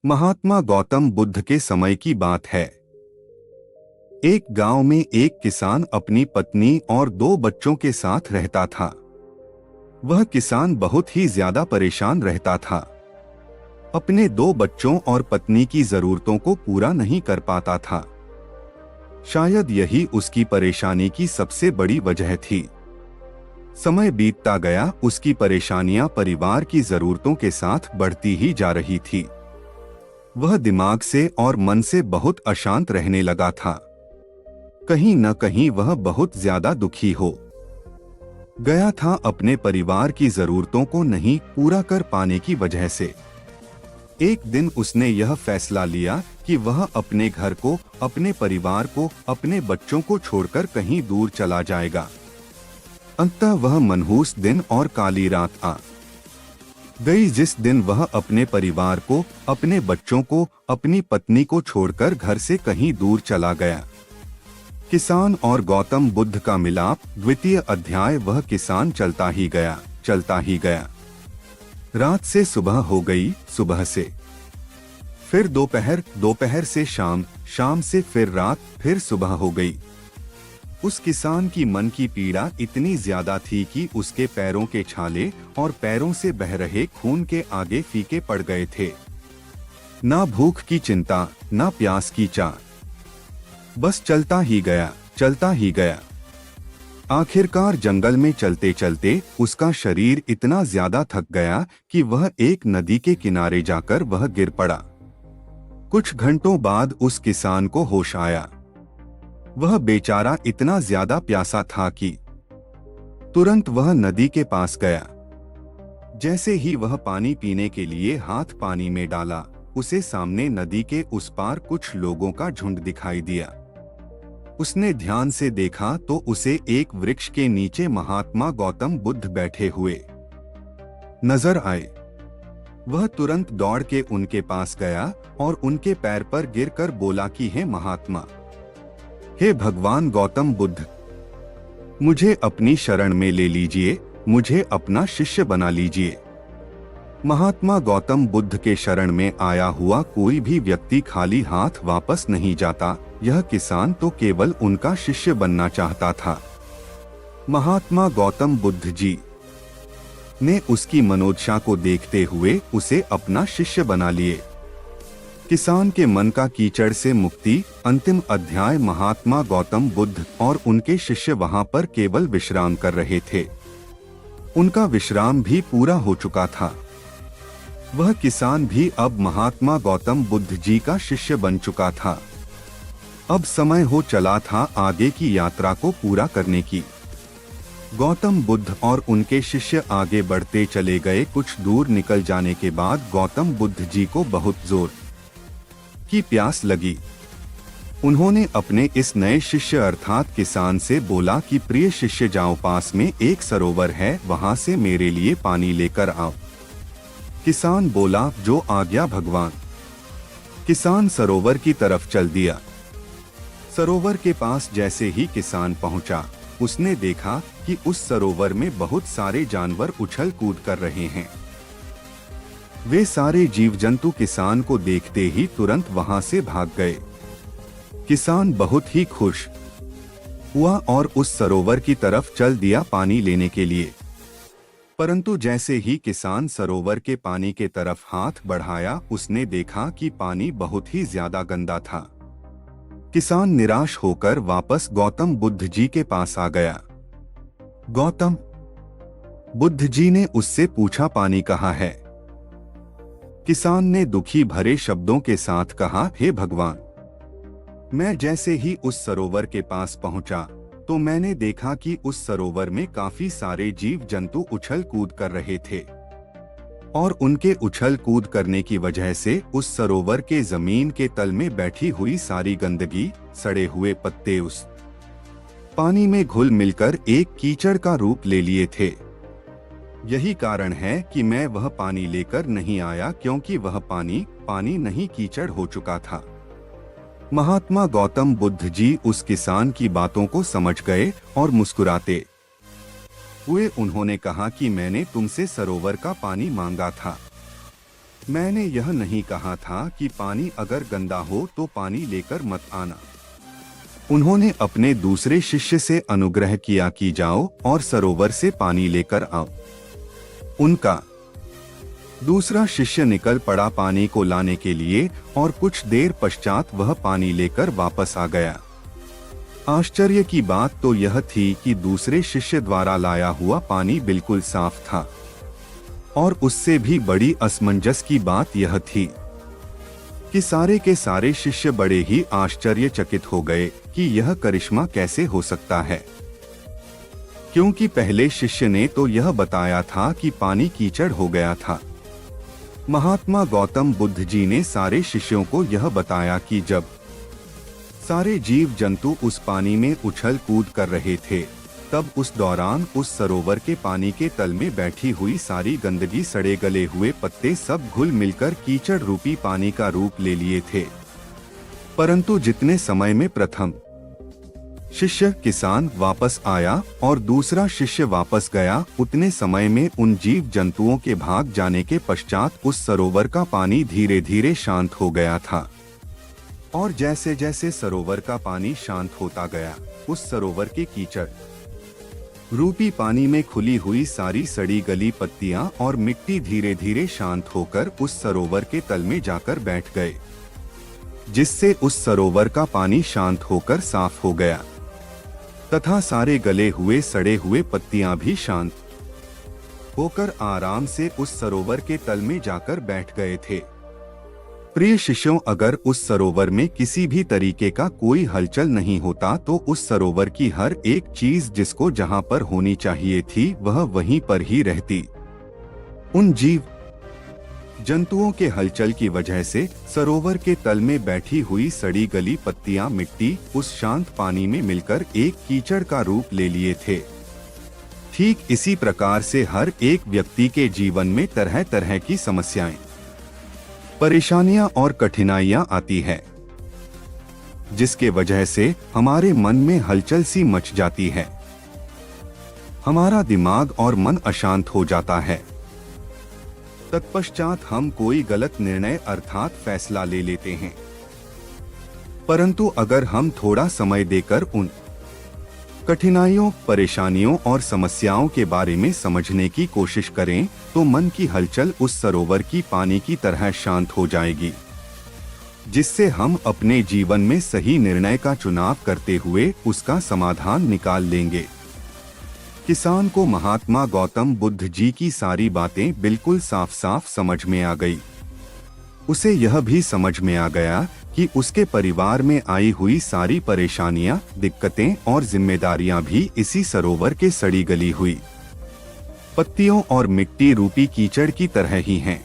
महात्मा गौतम बुद्ध के समय की बात है। एक गांव में एक किसान अपनी पत्नी और दो बच्चों के साथ रहता था। वह किसान बहुत ही ज्यादा परेशान रहता था। अपने दो बच्चों और पत्नी की जरूरतों को पूरा नहीं कर पाता था। शायद यही उसकी परेशानी की सबसे बड़ी वजह थी। समय बीतता गया, उसकी परेशानियां परिवार की जरूरतों के साथ बढ़ती ही जा रही थी। वह दिमाग से और मन से बहुत अशांत रहने लगा था। कहीं न कहीं वह बहुत ज्यादा दुखी हो गया था अपने परिवार की जरूरतों को नहीं पूरा कर पाने की वजह से। एक दिन उसने यह फैसला लिया कि वह अपने घर को, अपने परिवार को, अपने बच्चों को छोड़कर कहीं दूर चला जाएगा। अंततः वह मनहूस दिन और काली रात आ गई जिस दिन वह अपने परिवार को, अपने बच्चों को, अपनी पत्नी को छोड़कर घर से कहीं दूर चला गया। किसान और गौतम बुद्ध का मिलाप। द्वितीय अध्याय। वह किसान चलता ही गया, चलता ही गया। रात से सुबह हो गई, सुबह से फिर दोपहर, दोपहर से शाम, शाम से फिर रात, फिर सुबह हो गई। उस किसान की मन की पीड़ा इतनी ज्यादा थी कि उसके पैरों के छाले और पैरों से बह रहे खून के आगे फीके पड़ गए थे। ना भूख की चिंता, ना प्यास की चाह, बस चलता ही गया, चलता ही गया। आखिरकार जंगल में चलते चलते उसका शरीर इतना ज्यादा थक गया कि वह एक नदी के किनारे जाकर वह गिर पड़ा। कुछ घंटों बाद उस किसान को होश आया। वह बेचारा इतना ज्यादा प्यासा था कि तुरंत वह नदी के पास गया। जैसे ही वह पानी पीने के लिए हाथ पानी में डाला, उसे सामने नदी के उस पार कुछ लोगों का झुंड दिखाई दिया। उसने ध्यान से देखा तो उसे एक वृक्ष के नीचे महात्मा गौतम बुद्ध बैठे हुए नजर आए। वह तुरंत दौड़ के उनके पास गया और उनके पैर पर गिरकर बोला कि हे महात्मा, हे भगवान गौतम बुद्ध, मुझे अपनी शरण में ले लीजिए, मुझे अपना शिष्य बना लीजिए। महात्मा गौतम बुद्ध के शरण में आया हुआ कोई भी व्यक्ति खाली हाथ वापस नहीं जाता। यह किसान तो केवल उनका शिष्य बनना चाहता था। महात्मा गौतम बुद्ध जी ने उसकी मनोदशा को देखते हुए उसे अपना शिष्य बना लिए। किसान के मन का कीचड़ से मुक्ति। अंतिम अध्याय। महात्मा गौतम बुद्ध और उनके शिष्य वहां पर केवल विश्राम कर रहे थे। उनका विश्राम भी पूरा हो चुका था। वह किसान भी अब महात्मा गौतम बुद्ध जी का शिष्य बन चुका था। अब समय हो चला था आगे की यात्रा को पूरा करने की। गौतम बुद्ध और उनके शिष्य आगे बढ़ते चले गए। कुछ दूर निकल जाने के बाद गौतम बुद्ध जी को बहुत जोर की प्यास लगी। उन्होंने अपने इस नए शिष्य अर्थात किसान से बोला कि प्रिय शिष्य, जाओ, पास में एक सरोवर है, वहां से मेरे लिए पानी लेकर आओ। किसान बोला, जो आज्ञा भगवान। किसान सरोवर की तरफ चल दिया। सरोवर के पास जैसे ही किसान पहुंचा, उसने देखा कि उस सरोवर में बहुत सारे जानवर उछल कूद कर रहे हैं। वे सारे जीव जंतु किसान को देखते ही तुरंत वहां से भाग गए। किसान बहुत ही खुश हुआ और उस सरोवर की तरफ चल दिया पानी लेने के लिए। परंतु जैसे ही किसान सरोवर के पानी के तरफ हाथ बढ़ाया, उसने देखा कि पानी बहुत ही ज्यादा गंदा था। किसान निराश होकर वापस गौतम बुद्ध जी के पास आ गया। गौतम बुद्ध जी ने उससे पूछा, पानी कहाँ है? किसान ने दुखी भरे शब्दों के साथ कहा, हे भगवान, मैं जैसे ही उस सरोवर के पास पहुंचा तो मैंने देखा कि उस सरोवर में काफी सारे जीव जंतु उछल कूद कर रहे थे और उनके उछल कूद करने की वजह से उस सरोवर के जमीन के तल में बैठी हुई सारी गंदगी, सड़े हुए पत्ते उस पानी में घुल मिलकर एक कीचड़ का रूप ले लिए थे। यही कारण है कि मैं वह पानी लेकर नहीं आया, क्योंकि वह पानी नहीं कीचड़ हो चुका था। महात्मा गौतम बुद्ध जी उस किसान की बातों को समझ गए और मुस्कुराते हुए उन्होंने कहा कि मैंने तुमसे सरोवर का पानी मांगा था, मैंने यह नहीं कहा था कि पानी अगर गंदा हो तो पानी लेकर मत आना। उन्होंने अपने दूसरे शिष्य से अनुग्रह किया कि जाओ और सरोवर से पानी लेकर आओ। उनका दूसरा शिष्य निकल पड़ा पानी को लाने के लिए और कुछ देर पश्चात वह पानी लेकर वापस आ गया। आश्चर्य की बात तो यह थी कि दूसरे शिष्य द्वारा लाया हुआ पानी बिल्कुल साफ था, और उससे भी बड़ी असमंजस की बात यह थी कि सारे के सारे शिष्य बड़े ही आश्चर्यचकित हो गए कि यह करिश्मा कैसे हो सकता है, क्योंकि पहले शिष्य ने तो यह बताया था कि पानी कीचड़ हो गया था। महात्मा गौतम बुद्ध जी ने सारे शिष्यों को यह बताया कि जब सारे जीव जंतु उस पानी में उछल कूद कर रहे थे, तब उस दौरान उस सरोवर के पानी के तल में बैठी हुई सारी गंदगी, सड़े गले हुए पत्ते सब घुल मिलकर कीचड़ रूपी पानी का रूप ले लिए थे। परंतु जितने समय में प्रथम शिष्य किसान वापस आया और दूसरा शिष्य वापस गया, उतने समय में उन जीव जंतुओं के भाग जाने के पश्चात उस सरोवर का पानी धीरे धीरे शांत हो गया था। और जैसे जैसे सरोवर का पानी शांत होता गया, उस सरोवर के कीचड़ रूपी पानी में खुली हुई सारी सड़ी गली पत्तियां और मिट्टी धीरे धीरे शांत होकर उस सरोवर के तल में जाकर बैठ गए, जिससे उस सरोवर का पानी शांत होकर साफ हो गया तथा सारे गले हुए सड़े हुए पत्तियां भी शांत होकर आराम से उस सरोवर के तल में जाकर बैठ गए थे। प्रिय शिष्यों, अगर उस सरोवर में किसी भी तरीके का कोई हलचल नहीं होता तो उस सरोवर की हर एक चीज जिसको जहां पर होनी चाहिए थी वह वहीं पर ही रहती। उन जीव जंतुओं के हलचल की वजह से सरोवर के तल में बैठी हुई सड़ी गली पत्तियां, मिट्टी उस शांत पानी में मिलकर एक कीचड़ का रूप ले लिए थे। ठीक इसी प्रकार से हर एक व्यक्ति के जीवन में तरह तरह की समस्याएं, परेशानियां और कठिनाइयां आती है, जिसके वजह से हमारे मन में हलचल सी मच जाती है, हमारा दिमाग और मन अशांत हो जाता है। तत्पश्चात हम कोई गलत निर्णय अर्थात फैसला ले लेते हैं। परंतु अगर हम थोड़ा समय देकर उन कठिनाइयों, परेशानियों और समस्याओं के बारे में समझने की कोशिश करें तो मन की हलचल उस सरोवर की पानी की तरह शांत हो जाएगी, जिससे हम अपने जीवन में सही निर्णय का चुनाव करते हुए उसका समाधान निकाल लेंगे। किसान को महात्मा गौतम बुद्ध जी की सारी बातें बिल्कुल साफ साफ समझ में आ गई। उसे यह भी समझ में आ गया कि उसके परिवार में आई हुई सारी परेशानियां, दिक्कतें और जिम्मेदारियां भी इसी सरोवर के सड़ी गली हुई पत्तियों और मिट्टी रूपी कीचड़ की तरह ही हैं।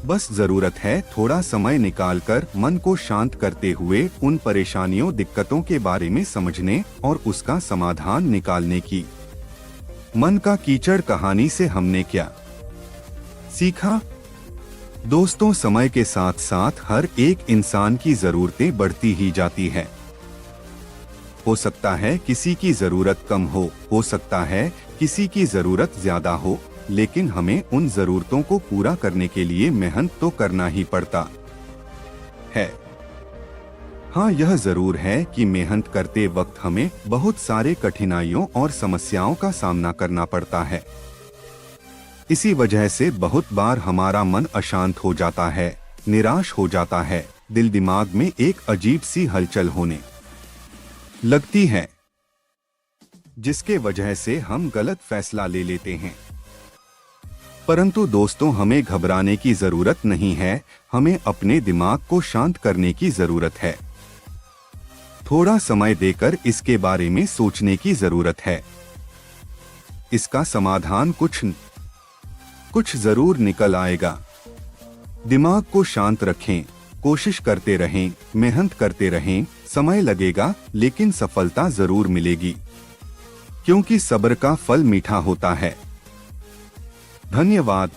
बस जरूरत है थोड़ा समय निकालकर मन को शांत करते हुए उन परेशानियों, दिक्कतों के बारे में समझने और उसका समाधान निकालने की। मन का कीचड़ कहानी से हमने क्या सीखा? दोस्तों, समय के साथ साथ हर एक इंसान की जरूरतें बढ़ती ही जाती है। हो सकता है किसी की जरूरत कम हो सकता है किसी की जरूरत ज्यादा हो, लेकिन हमें उन जरूरतों को पूरा करने के लिए मेहनत तो करना ही पड़ता है। हाँ, यह जरूर है कि मेहनत करते वक्त हमें बहुत सारे कठिनाइयों और समस्याओं का सामना करना पड़ता है। इसी वजह से बहुत बार हमारा मन अशांत हो जाता है, निराश हो जाता है, दिल दिमाग में एक अजीब सी हलचल होने लगती है, जिसके वजह से हम गलत फैसला ले लेते हैं। परंतु दोस्तों, हमें घबराने की जरूरत नहीं है, हमें अपने दिमाग को शांत करने की जरूरत है। थोड़ा समय देकर इसके बारे में सोचने की जरूरत है। इसका समाधान कुछ जरूर निकल आएगा। दिमाग को शांत रखें, कोशिश करते रहें, मेहनत करते रहें, समय लगेगा लेकिन सफलता जरूर मिलेगी, क्योंकि सब्र का फल मीठा होता है। धन्यवाद।